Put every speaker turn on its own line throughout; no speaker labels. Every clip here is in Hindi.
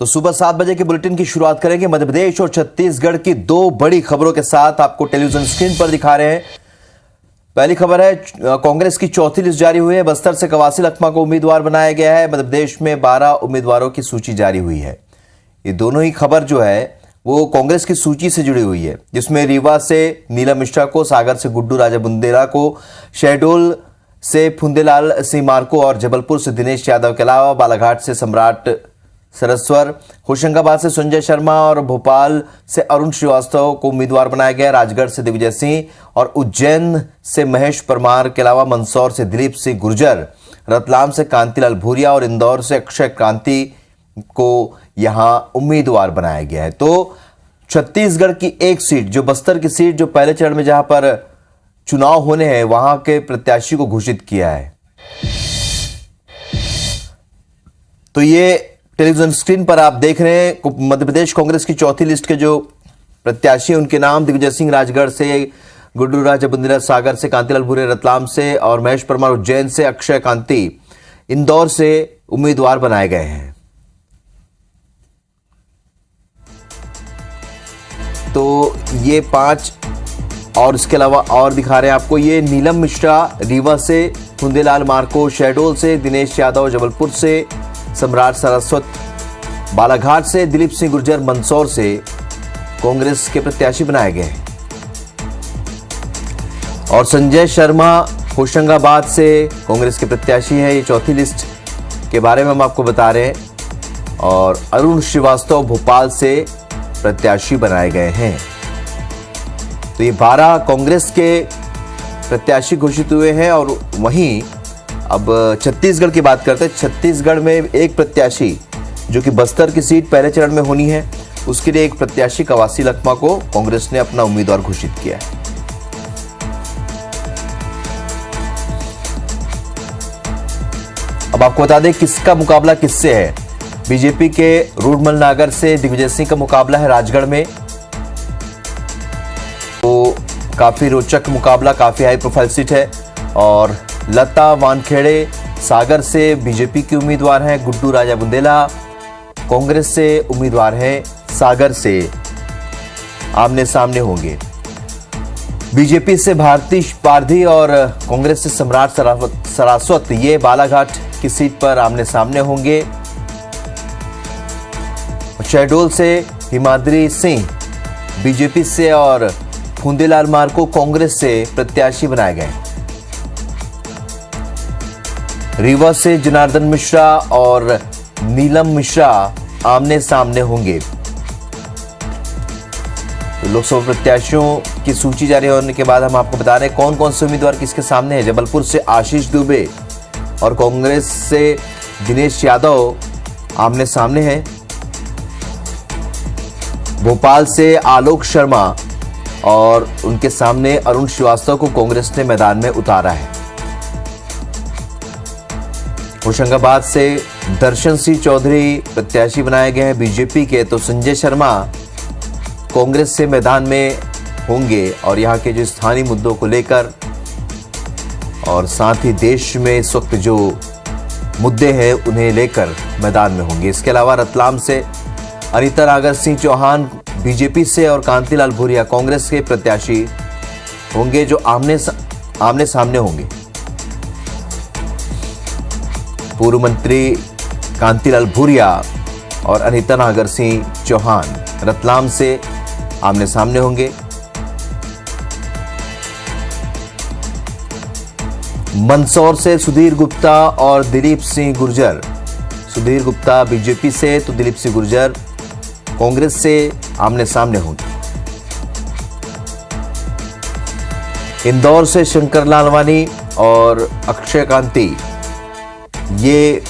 तो सुबह 7 बजे के बुलेटिन की शुरुआत करेंगे मध्य प्रदेश और छत्तीसगढ़ की दो बड़ी खबरों के साथ आपको टेलीविजन स्क्रीन पर दिखा रहे हैं। पहली खबर है, कांग्रेस की चौथी लिस्ट जारी हुई है। बस्तर से कवासी लखमा को उम्मीदवार बनाया गया है। मध्य प्रदेश में 12 उम्मीदवारों की सूची जारी हुई है। ये दोनों ही खबर जो है वो कांग्रेस की सूची से जुड़ी हुई है, जिसमें रीवा से नीलम मिश्रा को, सागर से गुड्डू राजा बुंदेला को, शहडोल से फुंदेलाल सिंह मार्को और जबलपुर से दिनेश यादव के अलावा बालाघाट से सम्राट सरस्वर, होशंगाबाद से संजय शर्मा और भोपाल से अरुण श्रीवास्तव को उम्मीदवार बनाया गया। राजगढ़ से दिग्विजय सिंह और उज्जैन से महेश परमार के अलावा मंदसौर से दिलीप सिंह गुर्जर, रतलाम से कांतिलाल भूरिया और इंदौर से अक्षय क्रांति को यहां उम्मीदवार बनाया गया है। तो छत्तीसगढ़ की एक सीट, जो बस्तर की सीट जो पहले चरण में जहां पर चुनाव होने हैं, वहां के प्रत्याशी को घोषित किया है। तो ये टेलीविजन स्क्रीन पर आप देख रहे हैं मध्य प्रदेश कांग्रेस की चौथी लिस्ट के जो प्रत्याशी हैं उनके नाम दिग्विजय सिंह राजगढ़ से, गुड्डू राजा बुंदेला सागर से, कांतिलाल भूरिया रतलाम से और महेश परमार उज्जैन से, अक्षय क्रांति इंदौर से उम्मीदवार बनाए गए हैं। तो ये 5 और इसके अलावा और दिखा रहे हैं आपको। ये नीलम मिश्रा रीवा से, फुंदेलाल मार्को शहडोल से, दिनेश यादव जबलपुर से, सम्राट सरस्वत बालाघाट से, दिलीप सिंह गुर्जर मंदसौर से कांग्रेस के प्रत्याशी बनाए गए हैं। और संजय शर्मा होशंगाबाद से कांग्रेस के प्रत्याशी हैं। ये चौथी लिस्ट के बारे में हम आपको बता रहे हैं। और अरुण श्रीवास्तव भोपाल से प्रत्याशी बनाए गए हैं। तो ये 12 कांग्रेस के प्रत्याशी घोषित हुए हैं। और वहीं अब छत्तीसगढ़ की बात करते हैं। छत्तीसगढ़ में एक प्रत्याशी जो कि बस्तर की सीट पहले चरण में होनी है, उसके लिए एक प्रत्याशी कवासी लखमा को कांग्रेस ने अपना उम्मीदवार घोषित किया है। अब आपको बता दें किसका मुकाबला किससे है। बीजेपी के रूडमल नागर से दिग्विजय सिंह का मुकाबला है राजगढ़ में। तो काफी रोचक मुकाबला, काफी हाई प्रोफाइल सीट है। और लता वानखेड़े सागर से बीजेपी की उम्मीदवार हैं। गुड्डू राजा बुंदेला कांग्रेस से उम्मीदवार हैं, सागर से आमने सामने होंगे। बीजेपी से भारती पारधी और कांग्रेस से सम्राट सरस्वत ये बालाघाट की सीट पर आमने सामने होंगे। शहडोल से हिमाद्री सिंह बीजेपी से और फुंदेलाल मार्को कांग्रेस से प्रत्याशी बनाए गए। रीवा से जनार्दन मिश्रा और नीलम मिश्रा आमने सामने होंगे। तो लोकसभा प्रत्याशियों की सूची जारी होने के बाद हम आपको बता रहे हैं कौन कौन से उम्मीदवार किसके सामने हैं। जबलपुर से आशीष दुबे और कांग्रेस से दिनेश यादव आमने सामने हैं। भोपाल से आलोक शर्मा और उनके सामने अरुण श्रीवास्तव को कांग्रेस ने मैदान में उतारा है। होशंगाबाद से दर्शन सिंह चौधरी प्रत्याशी बनाए गए हैं बीजेपी के। तो संजय शर्मा कांग्रेस से मैदान में होंगे और यहां के जो स्थानीय मुद्दों को लेकर और साथ ही देश में इस वक्त जो मुद्दे हैं उन्हें लेकर मैदान में होंगे। इसके अलावा रतलाम से अनिता नागर सिंह चौहान बीजेपी से और कांतिलाल भूरिया कांग्रेस के प्रत्याशी होंगे, जो आमने सामने होंगे। पूर्व मंत्री कांतिलाल भूरिया और अनिता नागर सिंह चौहान रतलाम से आमने सामने होंगे। मंदसौर से सुधीर गुप्ता और दिलीप सिंह गुर्जर, सुधीर गुप्ता बीजेपी से तो दिलीप सिंह गुर्जर कांग्रेस से आमने सामने होंगे। इंदौर से शंकर लालवानी और अक्षय क्रांति, ये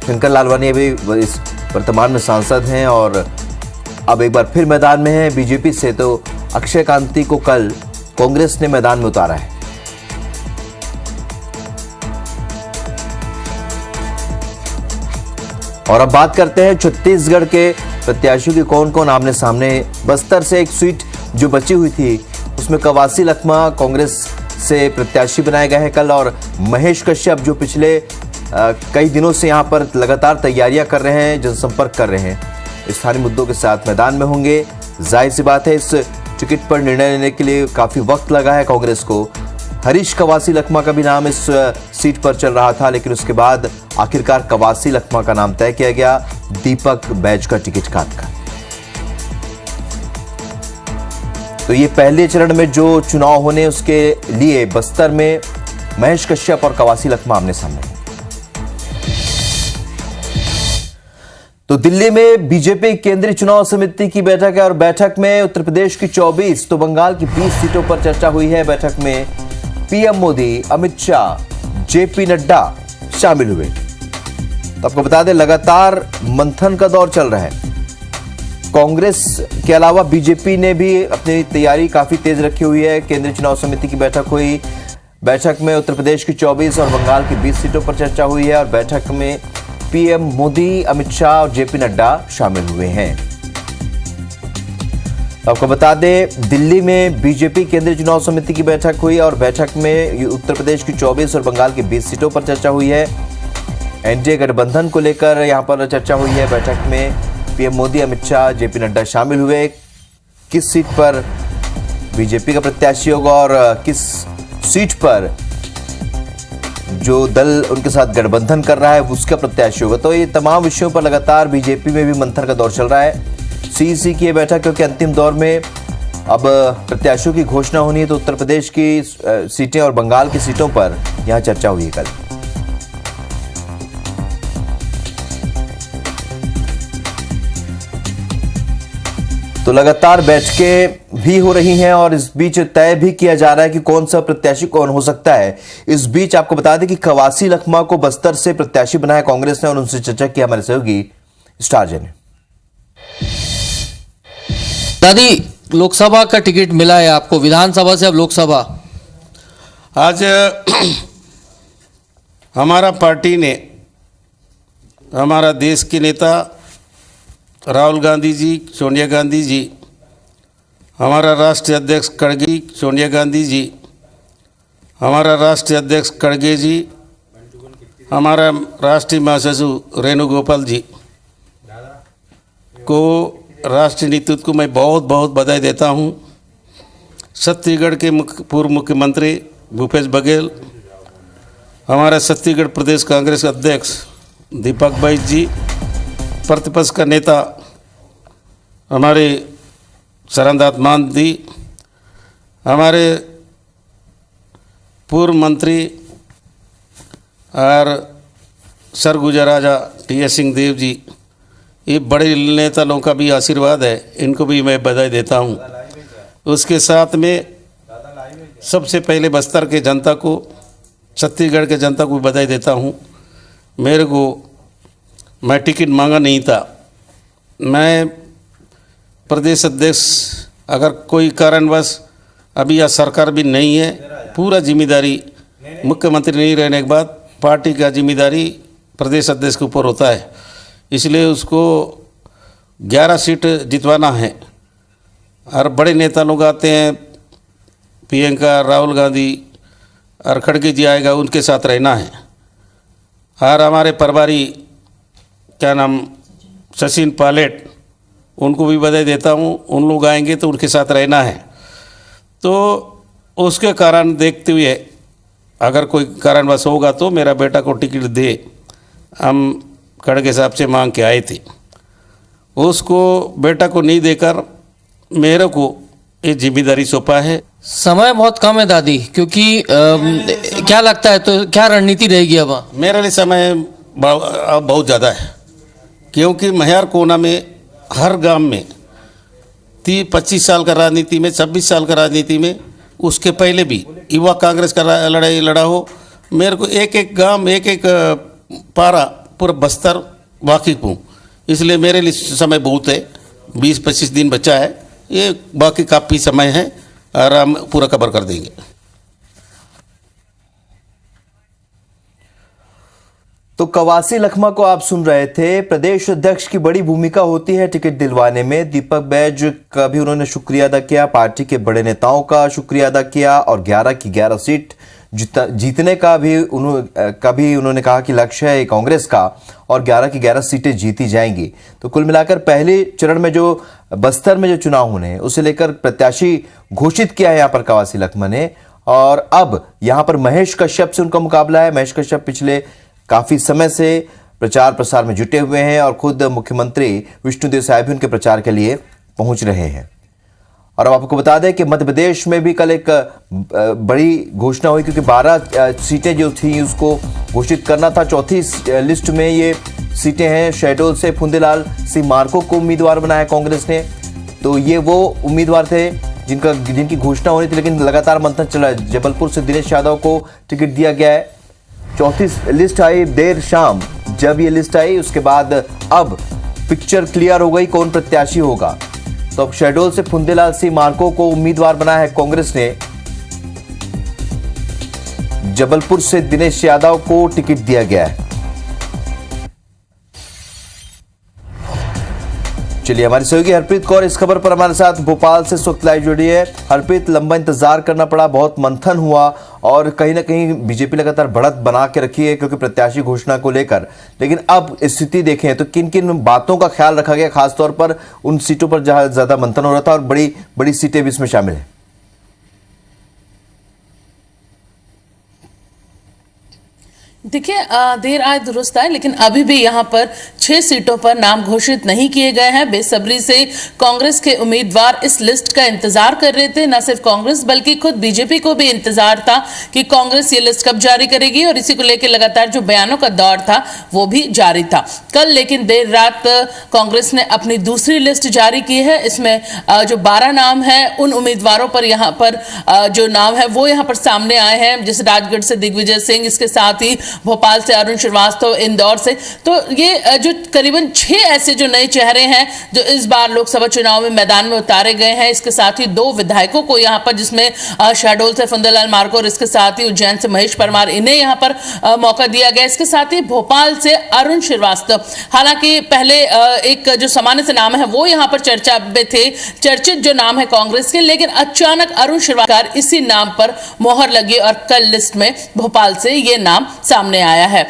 शंकर लालवानी अभी वर्तमान में सांसद हैं और अब एक बार फिर मैदान में हैं बीजेपी से। तो अक्षय क्रांति को कल कांग्रेस ने मैदान में उतारा है। और अब बात करते हैं छत्तीसगढ़ के प्रत्याशियों की कौन कौन आमने सामने। बस्तर से एक सीट जो बची हुई थी उसमें कवासी लखमा कांग्रेस से प्रत्याशी बनाए गए हैं कल। और महेश कश्यप जो पिछले कई दिनों से यहां पर लगातार तैयारियां कर रहे हैं, जनसंपर्क कर रहे हैं, स्थानीय मुद्दों के साथ मैदान में होंगे। जाहिर सी बात है, इस टिकट पर निर्णय लेने के लिए काफी वक्त लगा है कांग्रेस को। हरीश कवासी लखमा का भी नाम इस सीट पर चल रहा था, लेकिन उसके बाद आखिरकार कवासी लखमा का नाम तय किया गया दीपक बैज का टिकट काटकर। तो ये पहले चरण में जो चुनाव होने उसके लिए बस्तर में महेश कश्यप और कवासी लखमा आमने सामने। तो दिल्ली में बीजेपी केंद्रीय चुनाव समिति की बैठक है और बैठक में उत्तर प्रदेश की 24 तो बंगाल की 20 सीटों पर चर्चा हुई है। बैठक में पीएम मोदी, अमित शाह, जेपी नड्डा शामिल हुए। तो आपको बता दें, लगातार मंथन का दौर चल रहा है। कांग्रेस के अलावा बीजेपी ने भी अपनी तैयारी काफी तेज रखी हुई है। केंद्रीय चुनाव समिति की बैठक हुई। बैठक में उत्तर प्रदेश की 24 और बंगाल की 20 सीटों पर चर्चा हुई है और बैठक में पीएम मोदी, अमित शाह और जेपी नड्डा शामिल हुए हैं। आपको बता दें, दिल्ली में बीजेपी केंद्रीय चुनाव समिति की बैठक हुई और बैठक में उत्तर प्रदेश की 24 और बंगाल की 20 सीटों पर चर्चा हुई है। एनडीए गठबंधन को लेकर यहां पर चर्चा हुई है। बैठक में पीएम मोदी, अमित शाह, जेपी नड्डा शामिल हुए। किस सीट पर बीजेपी का प्रत्याशी होगा और किस सीट पर जो दल उनके साथ गठबंधन कर रहा है उसका प्रत्याशी होगा, तो ये तमाम विषयों पर लगातार बीजेपी में भी मंथन का दौर चल रहा है। सीईसी की यह बैठक क्योंकि अंतिम दौर में अब प्रत्याशियों की घोषणा होनी है, तो उत्तर प्रदेश की सीटें और बंगाल की सीटों पर यहां चर्चा हुई है कल। तो लगातार बैठकें भी हो रही हैं और इस बीच तय भी किया जा रहा है कि कौन सा प्रत्याशी कौन हो सकता है। इस बीच आपको बता दें कि कवासी लखमा को बस्तर से प्रत्याशी बनाया कांग्रेस ने और उनसे चर्चा की हमारे सहयोगी स्टारजन ने।
दादी, लोकसभा का टिकट मिला है आपको, विधानसभा से अब लोकसभा।
आज हमारा पार्टी ने, हमारा देश के नेता राहुल गांधी जी, सोनिया गांधी जी, हमारा राष्ट्रीय अध्यक्ष खड़गे, सोनिया गांधी जी, हमारा राष्ट्रीय अध्यक्ष खड़गे जी, हमारा राष्ट्रीय महासचिव रेणुगोपाल जी को, राष्ट्रीय नेतृत्व को मैं बहुत बहुत बधाई देता हूं। छत्तीसगढ़ के पूर्व मुख्यमंत्री भूपेश बघेल, हमारा छत्तीसगढ़ प्रदेश कांग्रेस अध्यक्ष दीपक बैज जी, प्रतिपक्ष का नेता हमारे चरणदास मांझी, हमारे पूर्व मंत्री और सरगुजा राजा टी.एस. सिंहदेव जी, ये बड़े नेता लोगों का भी आशीर्वाद है, इनको भी मैं बधाई देता हूँ। उसके साथ में सबसे पहले बस्तर के जनता को, छत्तीसगढ़ के जनता को बधाई देता हूँ। मैं टिकट मांगा नहीं था, मैं प्रदेश अध्यक्ष, अगर कोई कारणवश अभी यह सरकार भी नहीं है, पूरा जिम्मेदारी मुख्यमंत्री नहीं रहने के बाद पार्टी का जिम्मेदारी प्रदेश अध्यक्ष के ऊपर होता है, इसलिए उसको 11 सीट जितवाना है। और बड़े नेता लोग आते हैं, प्रियंका, राहुल गांधी और खड़गे जी आएगा, उनके साथ रहना है। और हमारे प्रभारी क्या नाम, सचिन पायलट, उनको भी बधाई देता हूँ। उन लोग आएंगे तो उनके साथ रहना है। तो उसके कारण देखते हुए अगर कोई कारणवश होगा तो मेरा बेटा को टिकट दे, हम खड़गे साहब से मांग के आए थे। उसको बेटा को नहीं देकर मेरे को ये जिम्मेदारी सौंपा है।
समय बहुत कम है दादी, क्योंकि क्या लगता है, तो क्या रणनीति रहेगी अब?
मेरे लिए समय अब बहुत ज़्यादा है, क्योंकि महियार कोना में हर गांव में 30-25 साल का राजनीति में, 26 साल का राजनीति में, उसके पहले भी युवा कांग्रेस का लड़ाई लड़ा हो। मेरे को एक एक गांव, एक एक पारा, पूरा बस्तर वाकिफ हूँ, इसलिए मेरे लिए समय बहुत है। 20-25 दिन बचा है, ये बाकी काफ़ी समय है और हम पूरा कवर कर देंगे।
तो कवासी लखमा को आप सुन रहे थे। प्रदेश अध्यक्ष की बड़ी भूमिका होती है टिकट दिलवाने में। दीपक बैज का भी उन्होंने शुक्रिया अदा किया, पार्टी के बड़े नेताओं का शुक्रिया अदा किया और 11 की 11 सीट जीतने का भी उन्होंने कहा कि लक्ष्य है कांग्रेस का और 11 की 11 सीटें जीती जाएंगी। तो कुल मिलाकर पहले चरण में जो बस्तर में जो चुनाव होने हैं उसे लेकर प्रत्याशी घोषित किया है यहाँ पर कवासी लखमा ने, और अब यहाँ पर महेश कश्यप से उनका मुकाबला है। महेश कश्यप पिछले काफी समय से प्रचार प्रसार में जुटे हुए हैं और खुद मुख्यमंत्री विष्णुदेव साय भी उनके प्रचार के लिए पहुंच रहे हैं। और अब आपको बता दें कि मध्य प्रदेश में भी कल एक बड़ी घोषणा हुई, क्योंकि 12 सीटें जो थी उसको घोषित करना था। चौथी लिस्ट में ये सीटें हैं। शहडोल से फुंदेलाल सिंह मार्को को उम्मीदवार बनाया कांग्रेस ने। तो ये वो उम्मीदवार थे जिनकी घोषणा होनी थी, लेकिन लगातार मंथन चला। जबलपुर से दिनेश यादव को टिकट दिया गया है। चौथी लिस्ट आई देर शाम। जब ये लिस्ट आई उसके बाद अब पिक्चर क्लियर हो गई कौन प्रत्याशी होगा। तो अब शहडोल से फुंदेलाल सिंह मार्को को उम्मीदवार बनाया है कांग्रेस ने। जबलपुर से दिनेश यादव को टिकट दिया गया है। चलिए, हमारी सहयोगी हरप्रीत कौर इस खबर पर हमारे साथ भोपाल से इस वक्त लाइव जुड़ी है। हरप्रीत, लंबा इंतजार करना पड़ा, बहुत मंथन हुआ और कहीं ना कहीं बीजेपी लगातार बढ़त बना के रखी है क्योंकि प्रत्याशी घोषणा को लेकर, लेकिन अब स्थिति देखें तो किन किन बातों का ख्याल रखा गया, खासतौर पर उन सीटों पर जहां ज्यादा मंथन हो रहा था और बड़ी बड़ी सीटें भी इसमें शामिल है।
देखिए, देर आए दुरुस्त आए, लेकिन अभी भी यहाँ पर 6 सीटों पर नाम घोषित नहीं किए गए हैं। बेसब्री से कांग्रेस के उम्मीदवार इस लिस्ट का इंतजार कर रहे थे। न सिर्फ कांग्रेस बल्कि खुद बीजेपी को भी इंतजार था कि कांग्रेस ये लिस्ट कब जारी करेगी, और इसी को लेकर लगातार जो बयानों का दौर था वो भी जारी था। कल लेकिन देर रात कांग्रेस ने अपनी दूसरी लिस्ट जारी की है। इसमें जो 12 नाम है उन उम्मीदवारों पर यहाँ पर जो नाम है वो यहाँ पर सामने आए हैं, जैसे राजगढ़ से दिग्विजय सिंह, इसके साथ ही भोपाल से अरुण श्रीवास्तव, इंदौर से। तो ये जो करीबन 6 ऐसे जो नए चेहरे हैं जो इस बार लोकसभा चुनाव में मैदान में उतारे गए हैं। इसके साथ ही 2 विधायकों को यहाँ पर, जिसमें शहडोल से फुंदेलाल मार्को और इसके साथ ही उज्जैन से महेश परमार, इन्हें यहाँ पर मौका दिया गया। इसके साथ ही भोपाल से अरुण श्रीवास्तव, हालांकि पहले एक जो सामान्य से नाम है वो यहाँ पर चर्चा में थे, चर्चित जो नाम है कांग्रेस के, लेकिन अचानक अरुण श्रीवास्तव इसी नाम पर मोहर लगी और कल लिस्ट में भोपाल से ये नाम सामने आया है।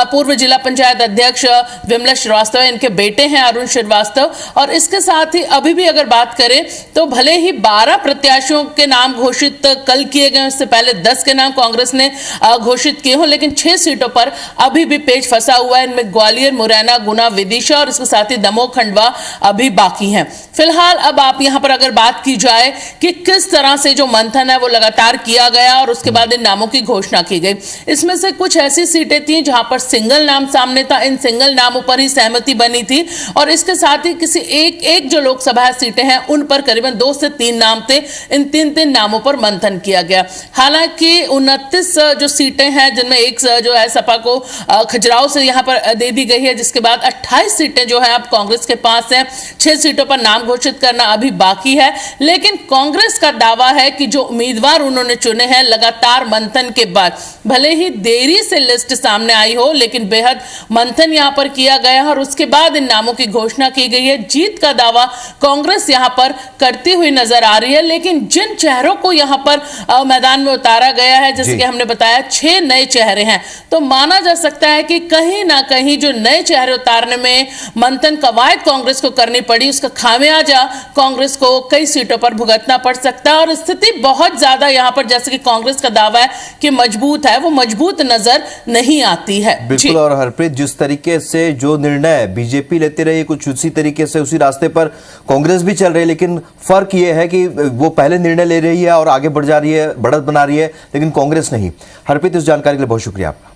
पूर्व जिला पंचायत अध्यक्ष विमला श्रीवास्तव, इनके बेटे हैं अरुण श्रीवास्तव। और इसके साथ ही अभी भी अगर बात करें तो भले ही 12 प्रत्याशियों के नाम घोषित कल किए गए, उससे पहले 10 के नाम कांग्रेस ने घोषित किए हों, लेकिन 6 सीटों पर अभी भी पेच फंसा हुआ है। इनमें ग्वालियर, मुरैना, गुना, विदिशा और इसके साथ ही दमोह, खंडवा अभी बाकी हैं। फिलहाल अब आप यहां पर अगर बात की जाए कि किस तरह से जो मंथन है वो लगातार किया गया और उसके बाद इन नामों की घोषणा की गई, इसमें से कुछ ऐसी सीटें थी जहां पर सिंगल नाम सामने था। इन सिंगल नामों पर ही सहमति बनी थी और इसके साथ ही किसी एक जो लोकसभा सीटें हैं उन पर करीबन 2 से 3 नाम थे। इन 3 नामों पर मंथन किया गया। हालांकि 29 जो सीटें हैं जिनमें एक जो है सपा को खजुराहो से यहां पर दे दी गई है, जिसके बाद 28 सीटें जो है अब कांग्रेस के पास हैं। 6 सीटों पर नाम घोषित करना अभी बाकी है, लेकिन कांग्रेस का दावा है कि जो उम्मीदवार उन्होंने चुने हैं लगातार मंथन के बाद, भले ही देरी से लिस्ट सामने आई हो लेकिन बेहद मंथन यहां पर किया गया और उसके बाद इन नामों की घोषणा की गई है। जीत का दावा कांग्रेस यहां पर करती हुई नजर आ रही है, लेकिन जिन चेहरों को यहां पर मैदान में उतारा गया है, जैसे कि हमने बताया 6 नए चेहरे हैं, तो माना जा सकता है कि कहीं ना कहीं जो नए चेहरे उतारने में मंथन कवायद कांग्रेस को करनी पड़ी, उसका खामियाजा कांग्रेस को कई सीटों पर भुगतना पड़ सकता है। और स्थिति बहुत ज्यादा यहां पर, जैसे कि कांग्रेस का दावा है कि मजबूत है, वो मजबूत नजर नहीं आती है।
बिल्कुल। और हरप्रीत, जिस तरीके से जो निर्णय बीजेपी लेते रही, कुछ उसी तरीके से उसी रास्ते पर कांग्रेस भी चल रही है, लेकिन फर्क यह है कि वो पहले निर्णय ले रही है और आगे बढ़ जा रही है, बढ़त बना रही है, लेकिन कांग्रेस नहीं। हरप्रीत, इस जानकारी के लिए बहुत शुक्रिया आपका।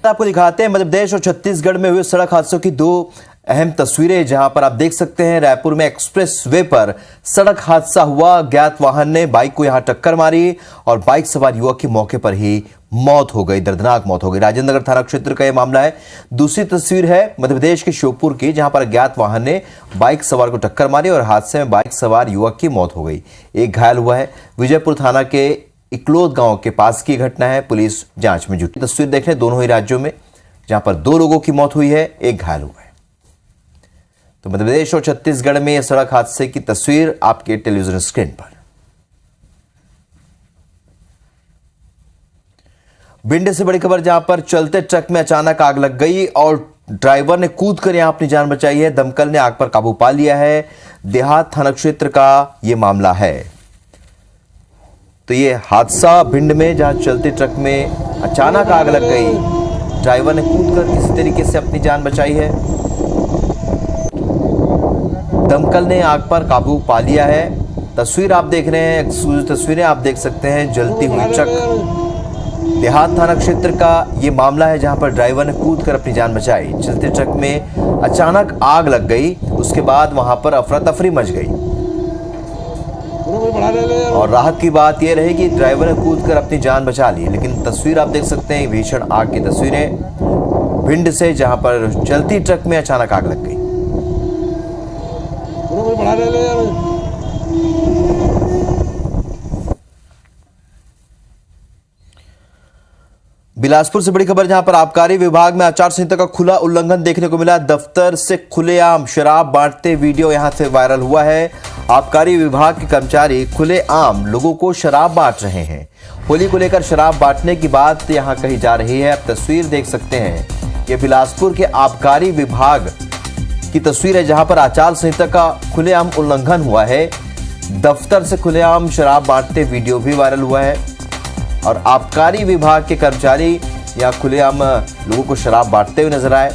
आपको दिखाते हैं मध्य प्रदेश और छत्तीसगढ़ में हुए सड़क हादसों की 2 अहम तस्वीरें, जहां पर आप देख सकते हैं रायपुर में एक्सप्रेस वे पर सड़क हादसा हुआ। ज्ञात वाहन ने बाइक को यहां टक्कर मारी और बाइक सवार युवक की मौके पर ही मौत हो गई, दर्दनाक मौत हो गई। राजेंद्र नगर थाना क्षेत्र का यह मामला है। दूसरी तस्वीर है मध्य प्रदेश के श्योपुर की, जहां पर अज्ञात वाहन ने बाइक सवार को टक्कर मारी और हादसे में बाइक सवार युवक की मौत हो गई, एक घायल हुआ है। विजयपुर थाना के इकलोद गांव के पास की घटना है, पुलिस जांच में जुटी। तस्वीर देख रहे हैं दोनों ही राज्यों में, जहां पर 2 लोगों की मौत हुई है, एक घायल हुआ है। तो मध्य प्रदेश और छत्तीसगढ़ में यह सड़क हादसे की तस्वीर आपके टेलीविजन स्क्रीन पर। भिंड से बड़ी खबर जहां पर चलते ट्रक में अचानक आग लग गई और ड्राइवर ने कूदकर यहां अपनी जान बचाई है। दमकल ने आग पर काबू पा लिया है। देहात थाना क्षेत्र का यह मामला है। तो ये हादसा भिंड में जहां चलते ट्रक में अचानक आग लग गई, ड्राइवर ने कूदकर किसी तरीके से अपनी जान बचाई है। दमकल ने आग पर काबू पा लिया है। तस्वीर आप देख रहे हैं, तस्वीरें आप देख सकते हैं जलती हुई ट्रक। देहात थाना क्षेत्र का ये मामला है जहां पर ड्राइवर ने कूदकर अपनी जान बचाई। चलते ट्रक में अचानक आग लग गई, उसके बाद वहां पर अफरा तफरी मच गई और राहत की बात यह रही कि ड्राइवर ने कूदकर अपनी जान बचा ली। लेकिन तस्वीर आप देख सकते हैं भीषण आग की तस्वीरें भिंड से, जहां पर चलती ट्रक में अचानक आग लग गई। बिलासपुर से बड़ी खबर जहां पर आबकारी विभाग में आचार संहिता का खुला उल्लंघन देखने को मिला। दफ्तर से खुलेआम शराब बांटते वीडियो यहां से वायरल हुआ है। आबकारी विभाग के कर्मचारी खुलेआम लोगों को शराब बांट रहे हैं। होली को लेकर शराब बांटने की बात यहां कही जा रही है। आप तस्वीर देख सकते हैं, यह बिलासपुर के आबकारी विभाग की तस्वीर है जहां पर आचार संहिता का खुलेआम उल्लंघन हुआ है। दफ्तर से खुलेआम शराब बांटते वीडियो भी वायरल हुआ है और आबकारी विभाग के कर्मचारी यहाँ खुलेआम लोगों को शराब बांटते हुए नजर आए।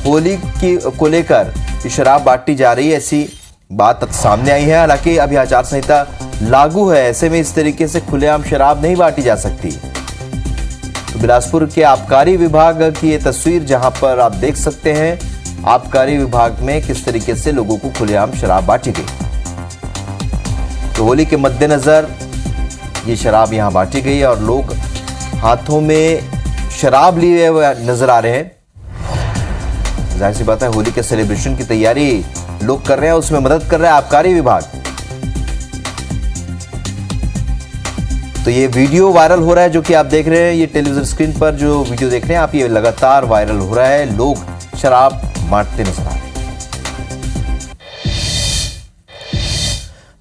होली को लेकर शराब बांटी जा रही है, ऐसी बात सामने आई है। हालांकि अभी आचार संहिता लागू है, ऐसे में इस तरीके से खुलेआम शराब नहीं बांटी जा सकती। तो बिलासपुर के आबकारी विभाग की ये तस्वीर जहां पर आप देख सकते हैं आबकारी विभाग में किस तरीके से लोगों को खुलेआम शराब बांटी गई। तो होली के मद्देनजर ये शराब यहां बांटी गई और लोग हाथों में शराब लिए हुए नजर आ रहे हैं। जाहिर सी बात है, होली के सेलिब्रेशन की तैयारी लोग कर रहे हैं, उसमें मदद कर रहा है आबकारी विभाग। तो ये वीडियो वायरल हो रहा है जो कि आप देख रहे हैं, ये टेलीविजन स्क्रीन पर जो वीडियो देख रहे हैं आप, ये लगातार वायरल हो रहा है। लोग शराब बांटते नजर आ रहे हैं।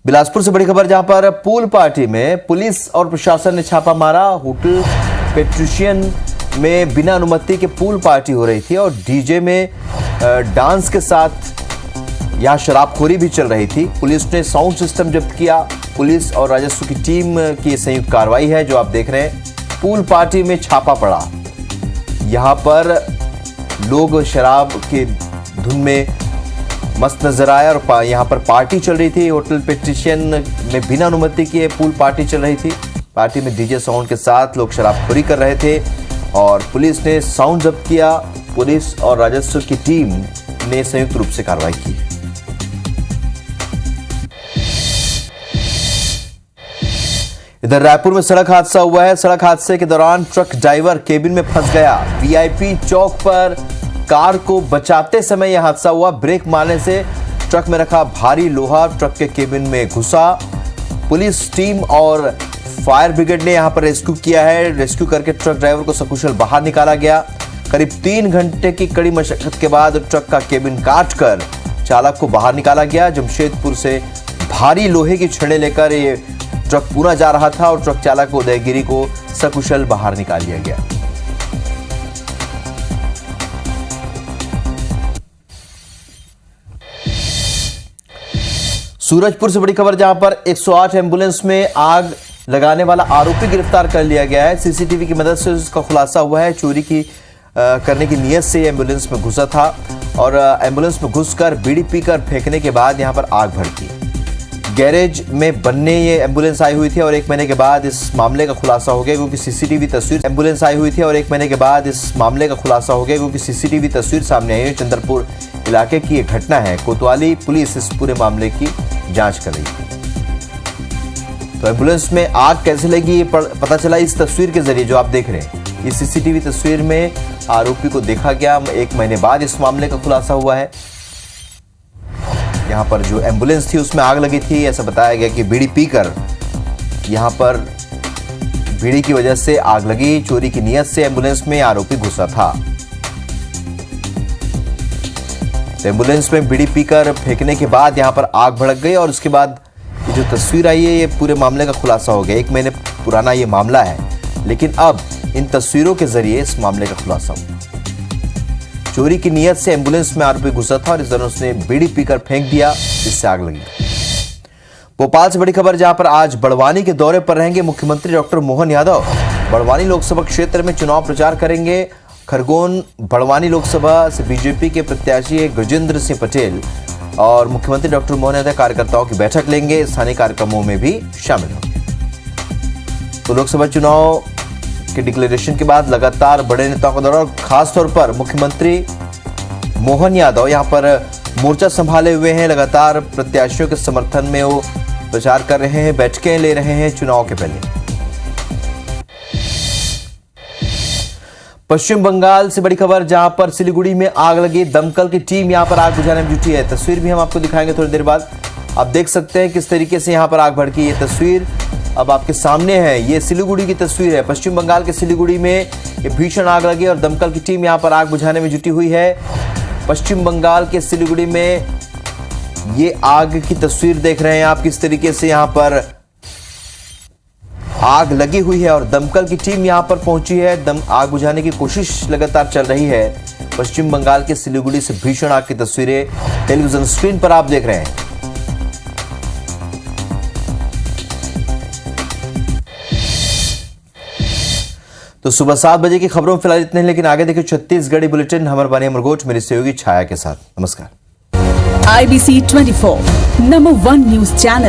बिलासपुर से बड़ी खबर जहां पर पूल पार्टी में पुलिस और प्रशासन ने छापा मारा। होटल पेट्रिशियन में बिना अनुमति के पूल पार्टी हो रही थी और डीजे में डांस के साथ यहां शराबखोरी भी चल रही थी। पुलिस ने साउंड सिस्टम जब्त किया। पुलिस और राजस्व की टीम की संयुक्त कार्रवाई है जो आप देख रहे हैं। पूल पार्टी में छापा पड़ा, यहां पर लोग शराब के धुन में मस्त नजर आया और यहाँ पर पार्टी चल रही थी। होटल पेट्रिशियन में बिना अनुमति के पूल पार्टी चल रही थी। पार्टी में डीजे साउंड के साथ लोग शराबखोरी कर रहे थे और पुलिस ने साउंड जब्त किया। पुलिस और राजस्व की टीम ने संयुक्त रूप से कार्रवाई की। इधर रायपुर में सड़क हादसा हुआ है। सड़क हादसे के दौरान ट्रक ड्राइवर केबिन में फंस गया। वीआईपी चौक पर कार को बचाते समय यह हादसा हुआ। ब्रेक मारने से ट्रक में रखा भारी लोहा ट्रक के केबिन में घुसा। पुलिस टीम और फायर ब्रिगेड ने यहां पर रेस्क्यू किया है। रेस्क्यू करके ट्रक ड्राइवर को सकुशल बाहर निकाला गया। करीब 3 घंटे की कड़ी मशक्कत के बाद ट्रक का केबिन काटकर चालक को बाहर निकाला गया। जमशेदपुर से भारी लोहे की छड़ें लेकर ये ट्रक पूना जा रहा था और ट्रक चालक उदयगिरी को सकुशल बाहर निकाल लिया गया। सूरजपुर से बड़ी खबर जहां पर 108 एम्बुलेंस में आग लगाने वाला आरोपी गिरफ्तार कर लिया गया है। सीसीटीवी की मदद से उसका खुलासा हुआ है। चोरी करने की नीयत से एम्बुलेंस में घुसा था और एम्बुलेंस में घुसकर बीड़ी पीकर फेंकने के बाद यहां पर आग भड़की। गैरेज में बनने ये एम्बुलेंस आई हुई थी और 1 महीने के बाद इस मामले का खुलासा हो गया क्योंकि सीसीटीवी तस्वीर एम्बुलेंस आई हुई थी और 1 महीने के बाद इस मामले का खुलासा हो गया क्योंकि सीसीटीवी तस्वीर सामने आई है। चंद्रपुर इलाके की यह घटना है। कोतवाली पुलिस इस पूरे मामले की जांच कर रही है। तो एम्बुलेंस में आग कैसे लगी ये पता चला इस तस्वीर के जरिए जो आप देख रहे हैं। इस सीसीटीवी तस्वीर में आरोपी को देखा गया। 1 महीने बाद इस मामले का खुलासा हुआ है। यहाँ पर जो एम्बुलेंस थी उसमें आग लगी थी। ऐसा बताया गया कि बीड़ी पीकर यहाँ पर बीड़ी की वजह से आग लगी। चोरी की नीयत से एम्बुलेंस में आरोपी घुसा था। तो एम्बुलेंस में बीड़ी पीकर फेंकने के बाद यहाँ पर आग भड़क गई और उसके बाद ये जो तस्वीर आई है ये पूरे मामले का खुलासा हो गया। 1 महीने पुराना ये मामला है। लेकिन अब इन तस्वीरों के जरिए इस मामले का खुलासा हुआ। चोरी की नीयत से एम्बुलेंस में आरोपी घुसा था और इस दौरान उसने बीड़ी पीकर फेंक दिया, जिससे आग लगी। भोपाल से बड़ी खबर, जहां पर आज बड़वानी के दौरे पर रहेंगे मुख्यमंत्री डॉक्टर मोहन यादव। बड़वानी लोकसभा क्षेत्र में चुनाव प्रचार करेंगे। खरगोन बड़वानी लोकसभा से बीजेपी के प्रत्याशी गजेंद्र सिंह पटेल और मुख्यमंत्री डॉक्टर मोहन यादव कार्यकर्ताओं की बैठक लेंगे, स्थानीय कार्यक्रमों में भी शामिल होंगे। तो लोकसभा चुनाव के डिक्लेरेशन के बाद लगातार बड़े नेताओं का दौरा, और खासतौर पर मुख्यमंत्री मोहन यादव यहां पर मोर्चा संभाले हुए हैं। लगातार प्रत्याशियों के समर्थन में वो प्रचार कर रहे हैं, बैठकें ले रहे हैं चुनाव के पहले। पश्चिम बंगाल से बड़ी खबर, जहां पर सिलीगुड़ी में आग लगी। दमकल की टीम यहां पर आग बुझाने में जुटी है। तस्वीर भी हम आपको दिखाएंगे थोड़ी देर बाद। आप देख सकते हैं किस तरीके से यहां पर आग भड़की। ये तस्वीर अब आपके सामने है। ये सिलीगुड़ी की तस्वीर है। पश्चिम बंगाल के सिलीगुड़ी में ये भीषण आग लगी और दमकल की टीम यहां पर आग बुझाने में जुटी हुई है। पश्चिम बंगाल के सिलीगुड़ी में ये आग की तस्वीर देख रहे हैं आप, किस तरीके से यहां पर आग लगी हुई है और दमकल की टीम यहां पर पहुंची है। आग बुझाने की कोशिश लगातार चल रही है। पश्चिम बंगाल के सिलीगुड़ी से भीषण आग की तस्वीरें टेलीविजन स्क्रीन पर आप देख रहे हैं। तो सुबह 7 बजे की खबरों में फिलहाल इतने हैं, लेकिन आगे देखिए छत्तीसगढ़ी बुलेटिन हमर बानी अमरगोट मेरी सहयोगी छाया के साथ। नमस्कार।
IBC 24 number 1 news channel.